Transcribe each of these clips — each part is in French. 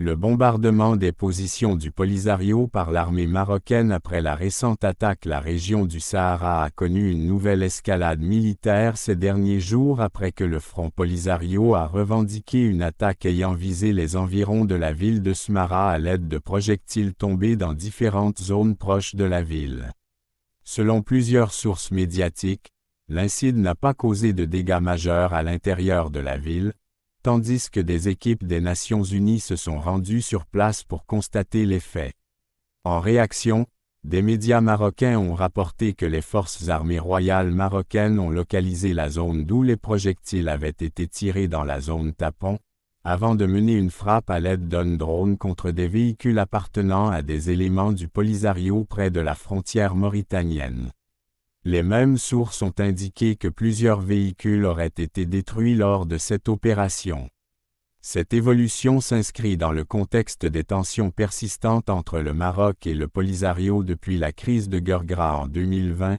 Le bombardement des positions du Polisario par l'armée marocaine après la récente attaque la région du Sahara a connu une nouvelle escalade militaire ces derniers jours après que le Front Polisario a revendiqué une attaque ayant visé les environs de la ville de Smara à l'aide de projectiles tombés dans différentes zones proches de la ville. Selon plusieurs sources médiatiques, l'incident n'a pas causé de dégâts majeurs à l'intérieur de la ville, tandis que des équipes des Nations Unies se sont rendues sur place pour constater les faits. En réaction, des médias marocains ont rapporté que les forces armées royales marocaines ont localisé la zone d'où les projectiles avaient été tirés dans la zone tampon, avant de mener une frappe à l'aide d'un drone contre des véhicules appartenant à des éléments du Polisario près de la frontière mauritanienne. Les mêmes sources ont indiqué que plusieurs véhicules auraient été détruits lors de cette opération. Cette évolution s'inscrit dans le contexte des tensions persistantes entre le Maroc et le Polisario depuis la crise de Guerguera en 2020,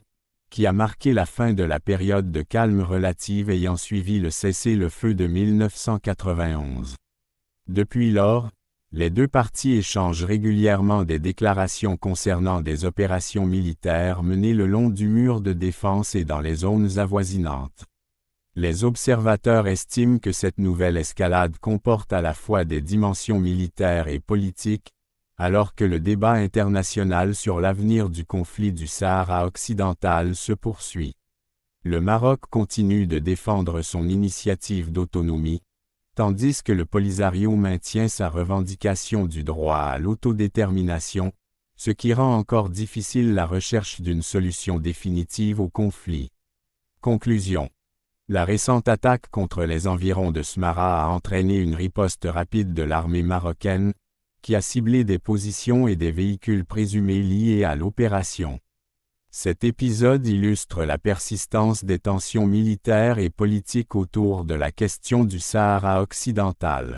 qui a marqué la fin de la période de calme relative ayant suivi le cessez-le-feu de 1991. Depuis lors, les deux parties échangent régulièrement des déclarations concernant des opérations militaires menées le long du mur de défense et dans les zones avoisinantes. Les observateurs estiment que cette nouvelle escalade comporte à la fois des dimensions militaires et politiques, alors que le débat international sur l'avenir du conflit du Sahara occidental se poursuit. Le Maroc continue de défendre son initiative d'autonomie, tandis que le Polisario maintient sa revendication du droit à l'autodétermination, ce qui rend encore difficile la recherche d'une solution définitive au conflit. Conclusion. La récente attaque contre les environs de Smara a entraîné une riposte rapide de l'armée marocaine, qui a ciblé des positions et des véhicules présumés liés à l'opération. Cet épisode illustre la persistance des tensions militaires et politiques autour de la question du Sahara occidental.